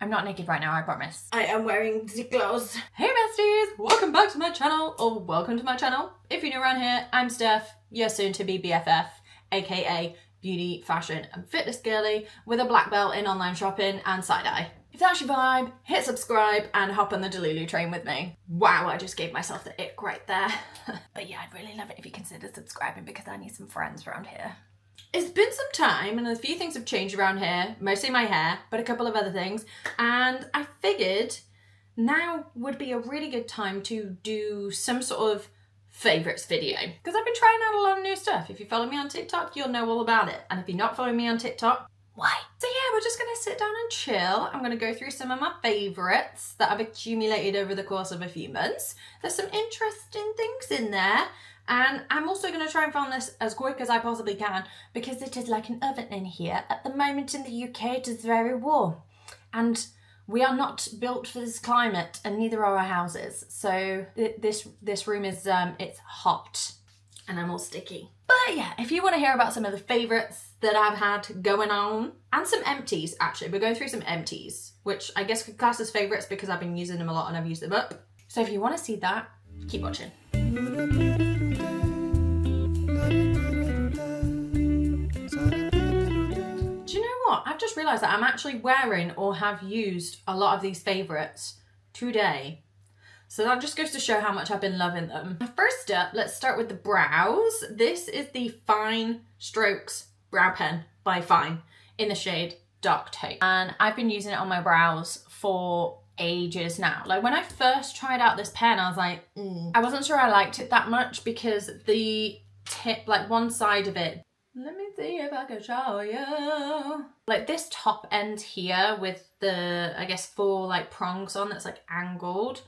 I'm not naked right now, I promise. I am wearing the clothes. Hey besties, welcome back to my channel, or welcome to my channel. If you're new around here, I'm Steph, your soon to be BFF, aka beauty, fashion and fitness girly with a black belt in online shopping and side-eye. If that's your vibe, hit subscribe and hop on the Delulu train with me. Wow, I just gave myself the ick right there. But yeah, I'd really love it if you consider subscribing because I need some friends around here. It's been some time and a few things have changed around here, mostly my hair, but a couple of other things. And I figured now would be a really good time to do some sort of favourites video. Because I've been trying out a lot of new stuff. If you follow me on TikTok, you'll know all about it. And if you're not following me on TikTok, why? So yeah, we're just going to sit down and chill. I'm going to go through some of my favourites that I've accumulated over the course of a few months. There's some interesting things in there. And I'm also going to try and film this as quick as I possibly can because it is like an oven in here. At the moment in the UK, it is very warm. And we are not built for this climate and neither are our houses. So this room is, it's hot and I'm all sticky. But yeah, if you want to hear about some of the favourites that I've had going on and some empties, actually, we're going through some empties, which I guess could class as favourites because I've been using them a lot and I've used them up. So if you want to see that, keep watching. I've just realised that I'm actually wearing or have used a lot of these favourites today. So that just goes to show how much I've been loving them. First up, let's start with the brows. This is the Fine Strokes Brow Pen by Fine in the shade Dark Taupe. And I've been using it on my brows for ages now. Like when I first tried out this pen, I was like, I wasn't sure I liked it that much because the tip, like one side of it, let me see if I can show you. Like this top end here with the, I guess, 4 like prongs on that's like angled.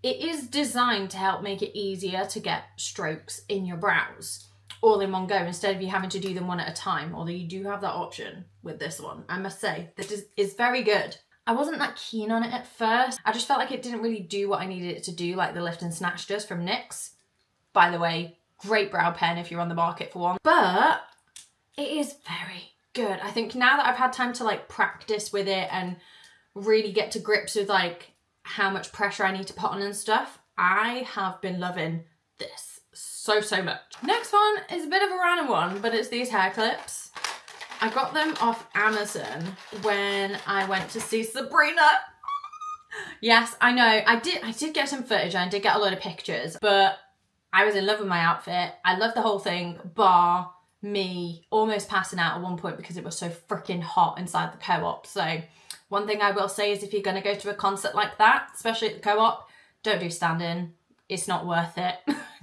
It is designed to help make it easier to get strokes in your brows all in one go instead of you having to do them one at a time. Although you do have that option with this one. I must say, this is very good. I wasn't that keen on it at first. I just felt like it didn't really do what I needed it to do, like the Lift and Snatch does from NYX. By the way, great brow pen if you're on the market for one. But it is very good. I think now that I've had time to like practice with it and really get to grips with like how much pressure I need to put on and stuff, I have been loving this so much. Next one is a bit of a random one, but it's these hair clips. I got them off Amazon when I went to see Sabrina. Yes, I know. I did get some footage and I did get a load of pictures, but I was in love with my outfit. I loved the whole thing, bar me almost passing out at one point because it was so freaking hot inside the co-op. So one thing I will say is if you're going to go to a concert like that, especially at the co-op, don't do stand-in. It's not worth it.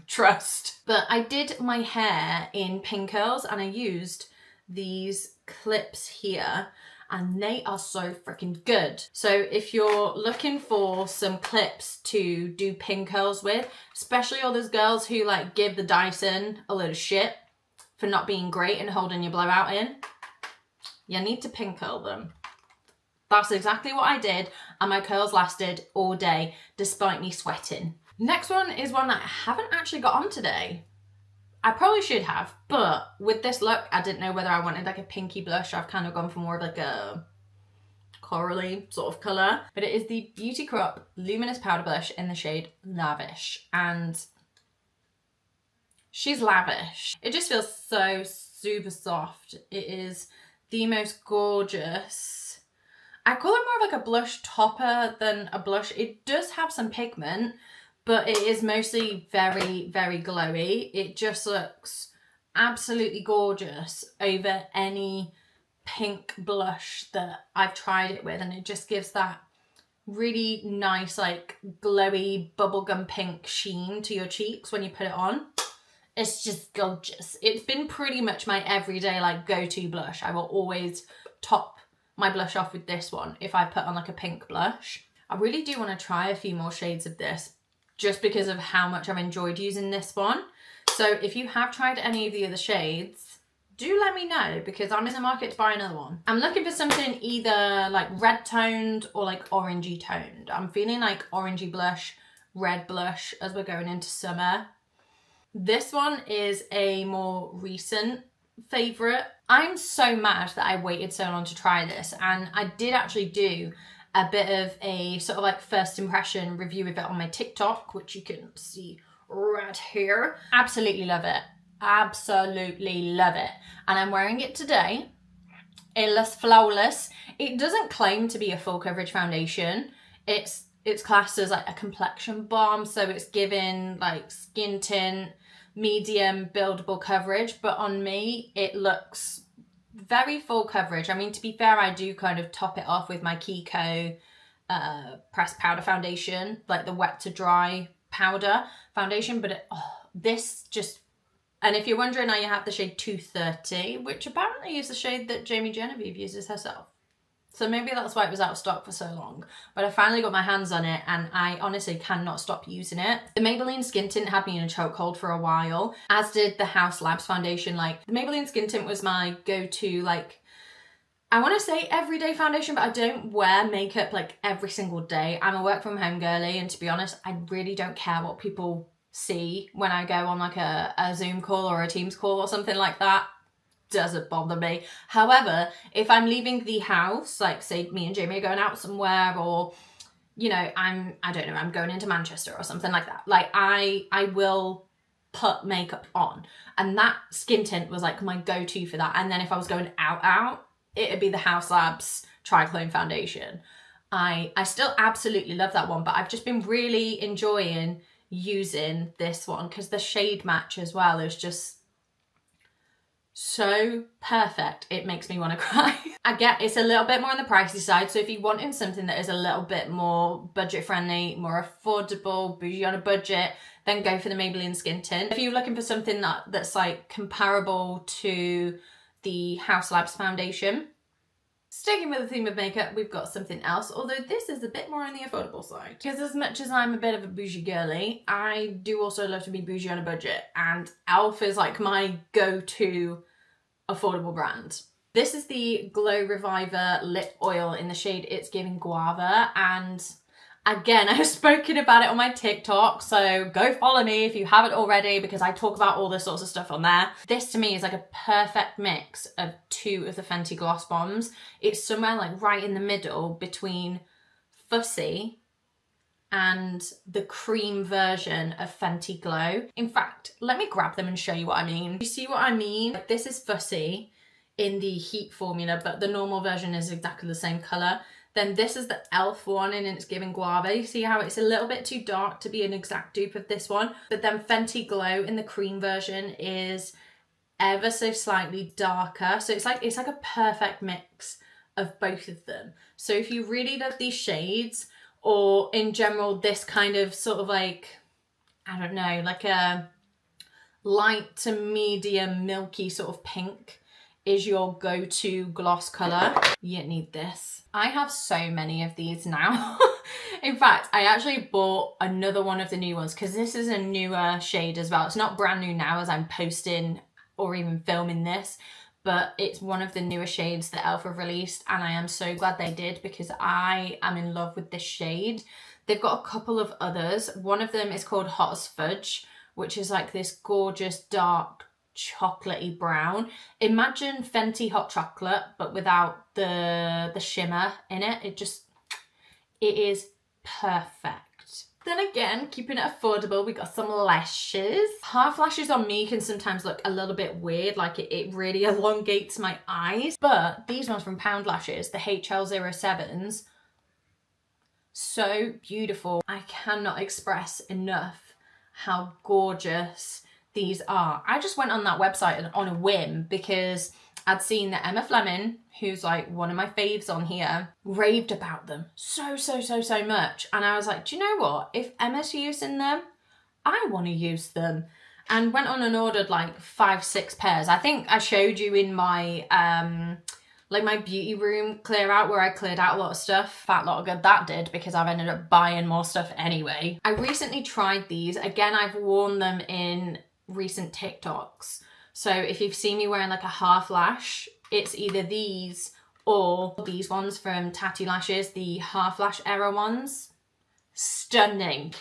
Trust. But I did my hair in pin curls and I used these clips here and they are so freaking good. So if you're looking for some clips to do pin curls with, especially all those girls who like give the Dyson a load of shit for not being great and holding your blowout in, you need to pin curl them. That's exactly what I did and my curls lasted all day despite me sweating. Next one is one that I haven't actually got on today. I probably should have, but with this look, I didn't know whether I wanted like a pinky blush. I've kind of gone for more of like a corally sort of colour. But it is the Beauty Crop Luminous Powder Blush in the shade Lavish. And she's lavish. It just feels so super soft. It is the most gorgeous. I call it more of like a blush topper than a blush. It does have some pigment, but it is mostly very glowy. It just looks absolutely gorgeous over any pink blush that I've tried it with. And it just gives that really nice, like glowy bubblegum pink sheen to your cheeks when you put it on. It's just gorgeous. It's been pretty much my everyday like go-to blush. I will always top my blush off with this one if I put on like a pink blush. I really do want to try a few more shades of this just because of how much I've enjoyed using this one. So if you have tried any of the other shades, do let me know because I'm in the market to buy another one. I'm looking for something either like red toned or like orangey toned. I'm feeling like orangey blush, red blush as we're going into summer. This one is a more recent favourite. I'm so mad that I waited so long to try this, and I did actually do a bit of a sort of like first impression review of it on my TikTok, which you can see right here. Absolutely love it. Absolutely love it. And I'm wearing it today. It looks flawless. It doesn't claim to be a full coverage foundation. It's classed as like a complexion balm, so it's given like skin tint, medium buildable coverage, but on me it looks very full coverage. I mean, to be fair, I do kind of top it off with my Kiko pressed powder foundation, like the wet to dry powder foundation, but this just, and if you're wondering, I have the shade 230, which apparently is the shade that Jamie Genevieve uses herself. So maybe that's why it was out of stock for so long. But I finally got my hands on it and I honestly cannot stop using it. The Maybelline Skin Tint had me in a chokehold for a while, as did the House Labs foundation. Like, the Maybelline Skin Tint was my go-to, like, I want to say everyday foundation, but I don't wear makeup like every single day. I'm a work from home girly, and to be honest, I really don't care what people see when I go on like a Zoom call or a Teams call or something like that. Doesn't bother me. However, if I'm leaving the house, like say me and Jamie are going out somewhere, or you know, I'm going into Manchester or something like that, like I will put makeup on, and that skin tint was like my go-to for that. And then if I was going out, it'd be the House Labs Triclone foundation. I still absolutely love that one, but I've just been really enjoying using this one because the shade match as well is just so perfect. It makes me want to cry. I get it's a little bit more on the pricey side, so if you're wanting something that is a little bit more budget friendly, more affordable, bougie on a budget, then go for the Maybelline Skin Tint. If you're looking for something that's like comparable to the House Labs foundation, sticking with the theme of makeup, we've got something else, although this is a bit more on the affordable side. Because as much as I'm a bit of a bougie girly, I do also love to be bougie on a budget, and e.l.f. is like my go-to affordable brand. This is the Glow Reviver Lip Oil in the shade It's Giving Guava, and again, I've spoken about it on my TikTok, so go follow me if you haven't already, because I talk about all this sorts of stuff on there. This to me is like a perfect mix of two of the Fenty Gloss Bombs. It's somewhere like right in the middle between Fussy and the cream version of Fenty Glow. In fact, let me grab them and show you what I mean. You see what I mean? This is Fussy in the Heat formula, but the normal version is exactly the same colour. Then this is the e.l.f. one and It's Giving Guava. You see how it's a little bit too dark to be an exact dupe of this one. But then Fenty Glow in the cream version is ever so slightly darker. So it's like a perfect mix of both of them. So if you really love these shades, or in general this kind of sort of like, I don't know, like a light to medium milky sort of pink is your go-to gloss colour, you need this. I have so many of these now. In fact, I actually bought another one of the new ones because this is a newer shade as well. It's not brand new now as I'm posting or even filming this, but it's one of the newer shades that e.l.f. have released, and I am so glad they did because I am in love with this shade. They've got a couple of others. One of them is called Hot as Fudge, which is like this gorgeous dark chocolatey brown. Imagine Fenty hot chocolate but without the shimmer in it. It is perfect. Then again, keeping it affordable, we got some lashes. Half lashes on me can sometimes look a little bit weird, like it really elongates my eyes, but these ones from Pound Lashes, the HL07s, so beautiful. I cannot express enough how gorgeous these are. I just went on that website on a whim because I'd seen that Emma Fleming, who's like one of my faves on here, raved about them so much. And I was like, do you know what? If Emma's using them, I want to use them. And went on and ordered like 5-6 pairs. I think I showed you in my like my beauty room clear out where I cleared out a lot of stuff. Fat lot of good that did because I've ended up buying more stuff anyway. I recently tried these. Again, I've worn them in recent TikToks. So if you've seen me wearing like a half lash, it's either these or these ones from Tatty Lashes, the half lash era ones. Stunning.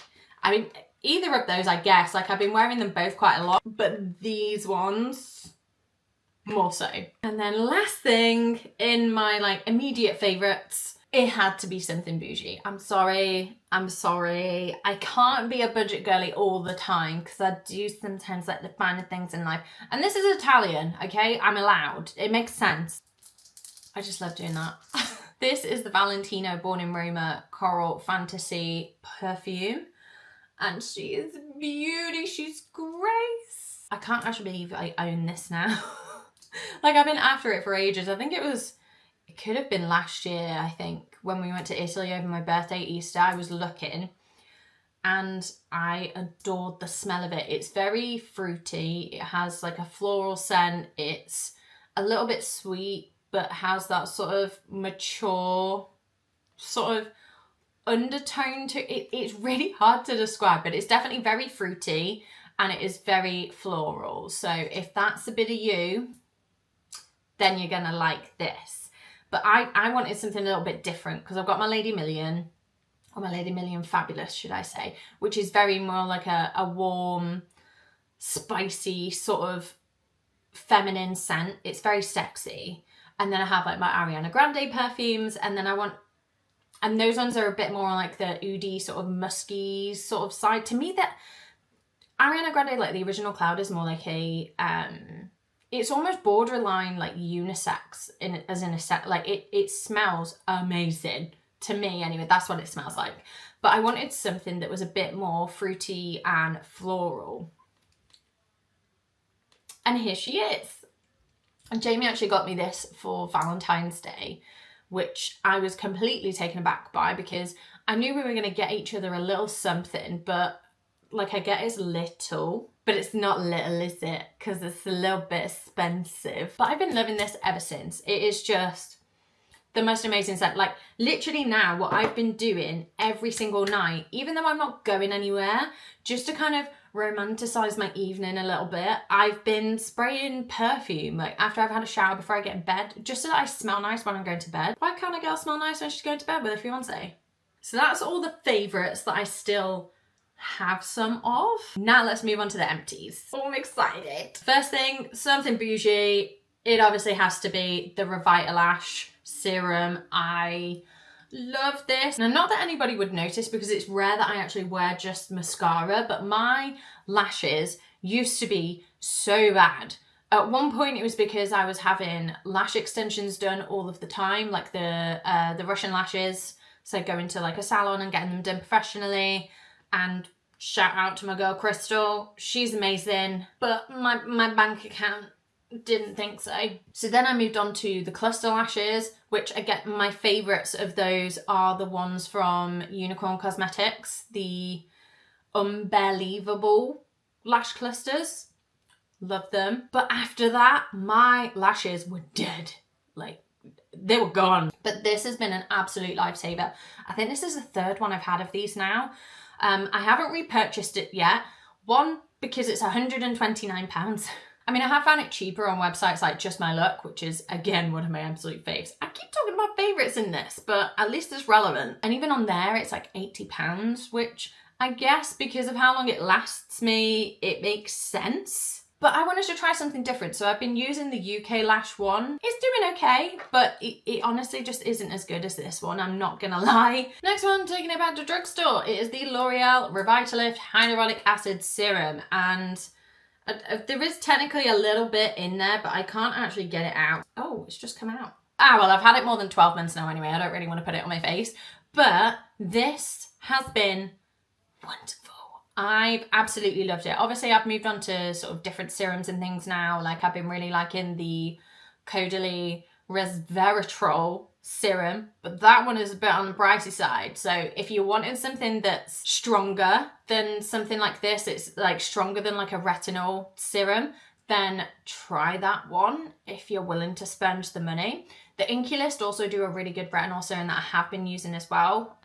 I mean, either of those, I guess. Like, I've been wearing them both quite a lot, but these ones more so. And then last thing in my like immediate favorites It had to be something bougie. I'm sorry. I can't be a budget girly all the time because I do sometimes like the finer things in life. And this is Italian, okay? I'm allowed. It makes sense. I just love doing that. This is the Valentino Born in Roma Coral Fantasy perfume. And she is beauty. She's grace. I can't actually believe I own this now. Like, I've been after it for ages. I think it could have been last year, I think, when we went to Italy over my birthday, Easter. I was looking and I adored the smell of it. It's very fruity. It has like a floral scent. It's a little bit sweet, but has that sort of mature sort of undertone to it. It's really hard to describe, but it's definitely very fruity and it is very floral. So if that's a bit of you, then you're gonna like this. But I wanted something a little bit different because I've got my Lady Million, or my Lady Million Fabulous, should I say, which is very more like a warm, spicy, sort of feminine scent. It's very sexy. And then I have like my Ariana Grande perfumes, and then and those ones are a bit more like the oudi, sort of musky sort of side. To me, that Ariana Grande, like the original Cloud, is more like a it's almost borderline like unisex as in a set. Like it smells amazing to me anyway. That's what it smells like. But I wanted something that was a bit more fruity and floral. And here she is. And Jamie actually got me this for Valentine's Day, which I was completely taken aback by because I knew we were going to get each other a little something, but like I get is little. But it's not little, is it? Because it's a little bit expensive. But I've been loving this ever since. It is just the most amazing scent. Like, literally now, what I've been doing every single night, even though I'm not going anywhere, just to kind of romanticize my evening a little bit, I've been spraying perfume, like, after I've had a shower before I get in bed, just so that I smell nice when I'm going to bed. Why can't a girl smell nice when she's going to bed with her fiancé? So that's all the favourites that I still have some of. Now let's move on to the empties. Oh, I'm excited. First thing, something bougie. It obviously has to be the Lash Serum. I love this. Now, not that anybody would notice because it's rare that I actually wear just mascara, but my lashes used to be so bad. At one point it was because I was having lash extensions done all of the time, like the Russian lashes. So going to like a salon and getting them done professionally. And shout out to my girl Crystal, she's amazing, but my bank account didn't think so. So then I moved on to the cluster lashes, which again, my favourites of those are the ones from Unicorn Cosmetics, the Unbelievable lash clusters. Love them. But after that, my lashes were dead. Like, they were gone. But this has been an absolute lifesaver. I think this is the third one I've had of these now. I haven't repurchased it yet. One, because it's £129. I mean, I have found it cheaper on websites like Just My Look, which is, again, one of my absolute faves. I keep talking about favourites in this, but at least it's relevant. And even on there, it's like £80, which I guess because of how long it lasts me, it makes sense. But I wanted to try something different, so I've been using the UK Lash one. It's doing okay, but it honestly just isn't as good as this one, I'm not gonna lie. Next one, taking it back to drugstore. It is the L'Oreal Revitalift Hyaluronic Acid Serum, and there is technically a little bit in there, but I can't actually get it out. Oh, it's just come out. Ah, well, I've had it more than 12 months now anyway. I don't really want to put it on my face, but this has been wonderful. I've absolutely loved it. Obviously, I've moved on to sort of different serums and things now. Like, I've been really liking the Caudalie Resveratrol serum, but that one is a bit on the pricey side. So if you're wanting something that's stronger than something like this, it's like stronger than like a retinol serum, then try that one if you're willing to spend the money. The Inculist also do a really good retinol serum that I have been using as well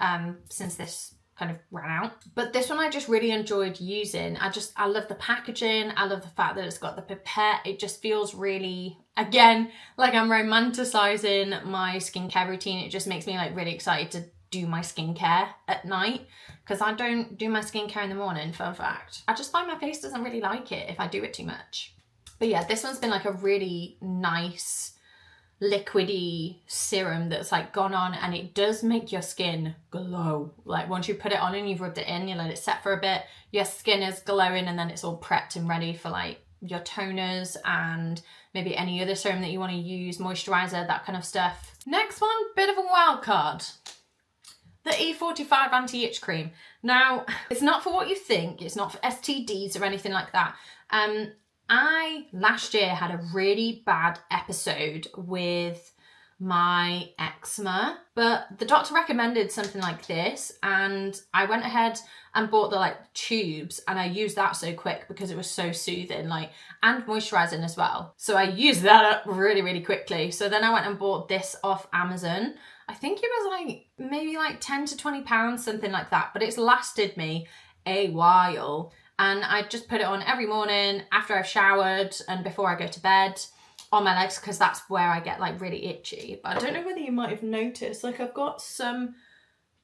since this kind of ran out. But this one I just really enjoyed using. I love the packaging. I love the fact that it's got the pipette. It just feels really, again, like I'm romanticizing my skincare routine. It just makes me like really excited to do my skincare at night, because I don't do my skincare in the morning, fun fact. I just find my face doesn't really like it if I do it too much. But yeah, this one's been like a really nice liquidy serum that's like gone on, and it does make your skin glow. Like once you put it on and you've rubbed it in, you let it set for a bit, your skin is glowing, and then it's all prepped and ready for like your toners and maybe any other serum that you want to use, moisturizer, that kind of stuff. Next one, bit of a wild card. The E45 anti-itch cream. Now, it's not for what you think. It's not for STDs or anything like that. I last year had a really bad episode with my eczema, but the doctor recommended something like this, and I went ahead and bought the like tubes, and I used that so quick because it was so soothing, like, and moisturizing as well. So I used that up really, really quickly. So then I went and bought this off Amazon. I think it was like maybe like 10 to 20 pounds, something like that, but it's lasted me a while. And I just put it on every morning after I've showered and before I go to bed on my legs, because that's where I get like really itchy. But I don't know whether you might have noticed, like I've got some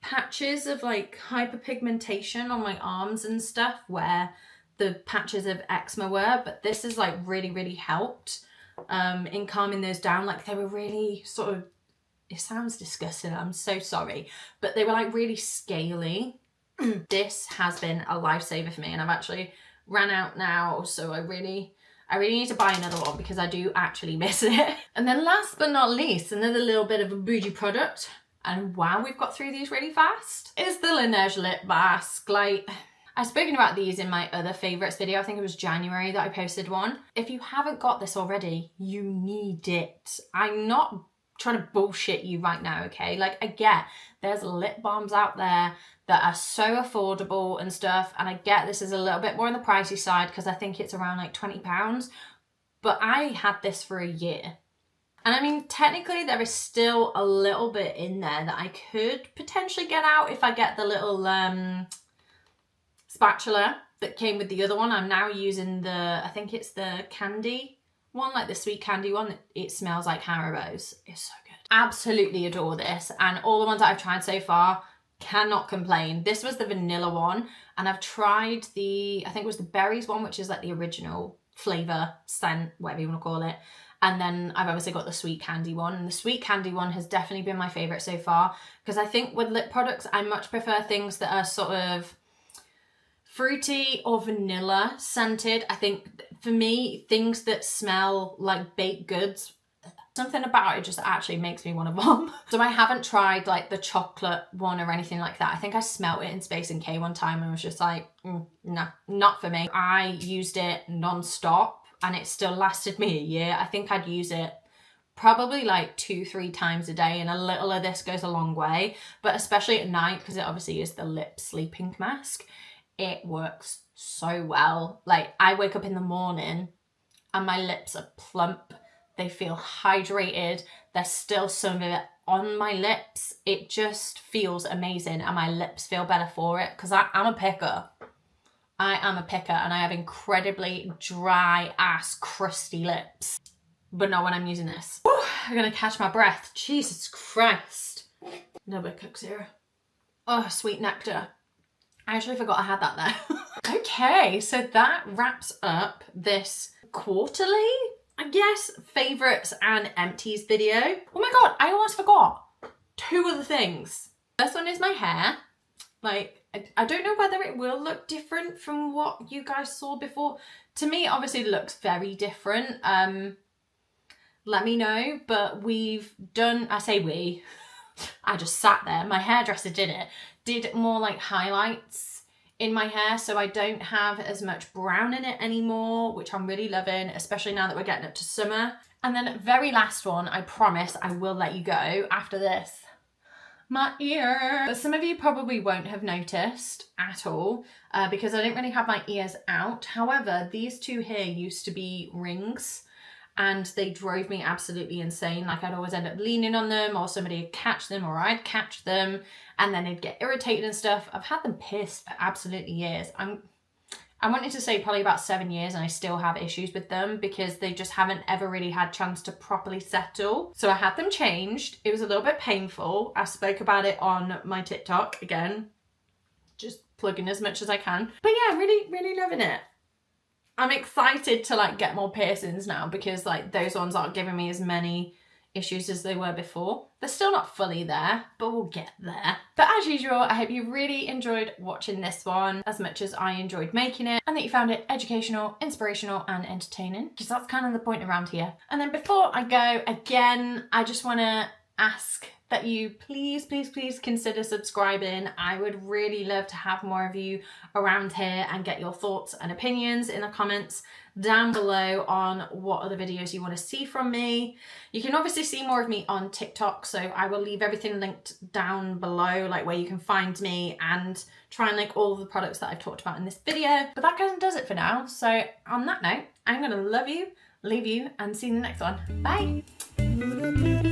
patches of like hyperpigmentation on my arms and stuff where the patches of eczema were, but this has like really, really helped in calming those down. Like they were really sort of, it sounds disgusting, I'm so sorry, but they were like really scaly. This has been a lifesaver for me, and I've actually ran out now, so I really need to buy another one because I do actually miss it. And then last but not least, another little bit of a bougie product, and wow, we've got through these really fast, is the Laneige lip mask. Like, I've spoken about these in my other favourites video. I think it was January that I posted one. If you haven't got this already, you need it. I'm not trying to bullshit you right now, okay? Like, I get there's lip balms out there that are so affordable and stuff, and I get this is a little bit more on the pricey side because I think it's around like £20, but I had this for a year. And I mean, technically there is still a little bit in there that I could potentially get out if I get the little spatula that came with the other one. I'm now using the, I think it's the candy one, like the sweet candy one. It smells like Haribo's. It's so good. Absolutely adore this, and all the ones that I've tried so far, cannot complain. This was the vanilla one, and I've tried the, I think it was the berries one, which is like the original flavour, scent, whatever you want to call it. And then I've obviously got the sweet candy one, and the sweet candy one has definitely been my favourite so far, because I think with lip products, I much prefer things that are sort of fruity or vanilla scented. I think for me, things that smell like baked goods, something about it just actually makes me want to vom. So I haven't tried like the chocolate one or anything like that. I think I smelt it in Space NK one time and was just like, no, not for me. I used it non-stop and it still lasted me a year. I think I'd use it probably like 2-3 times a day, and a little of this goes a long way. But especially at night, because it obviously is the lip sleeping mask, it works so well. Like, I wake up in the morning and my lips are plump. They feel hydrated. There's still some of it on my lips. It just feels amazing, and my lips feel better for it, because I'm a picker. I am a picker, and I have incredibly dry ass crusty lips. But not when I'm using this. Whew, I'm gonna catch my breath. Jesus Christ. No bit Coke Zero. Oh, sweet nectar. I actually forgot I had that there. Okay, so that wraps up this quarterly, I guess, favourites and empties video. Oh my god, I almost forgot 2 other things. First one is my hair. Like, I don't know whether it will look different from what you guys saw before. To me, obviously it looks very different. Let me know, but we've done, I say we, I just sat there, my hairdresser did more like highlights in my hair, so I don't have as much brown in it anymore, which I'm really loving, especially now that we're getting up to summer. And then very last one, I promise I will let you go after this, my ear. But some of you probably won't have noticed at all because I don't really have my ears out. However, these 2 here used to be rings, and they drove me absolutely insane. Like, I'd always end up leaning on them, or somebody would catch them, or I'd catch them, and then it'd get irritated and stuff. I've had them pierced for absolutely years. I wanted to say probably about 7 years, and I still have issues with them because they just haven't ever really had a chance to properly settle. So I had them changed. It was a little bit painful. I spoke about it on my TikTok again, just plugging as much as I can. But yeah, really, really loving it. I'm excited to like get more piercings now, because like those ones aren't giving me as many issues as they were before. They're still not fully there, but we'll get there. But as usual, I hope you really enjoyed watching this one as much as I enjoyed making it, and that you found it educational, inspirational, and entertaining, because that's kind of the point around here. And then before I go, again, I just want to ask that you please consider subscribing. I would really love to have more of you around here and get your thoughts and opinions in the comments down below on what other videos you want to see from me. You can obviously see more of me on TikTok, so I will leave everything linked down below, like where you can find me, and try and link all of the products that I've talked about in this video. But that kind of does it for now. So on that note, I'm gonna love you, leave you, and see you in the next one. Bye.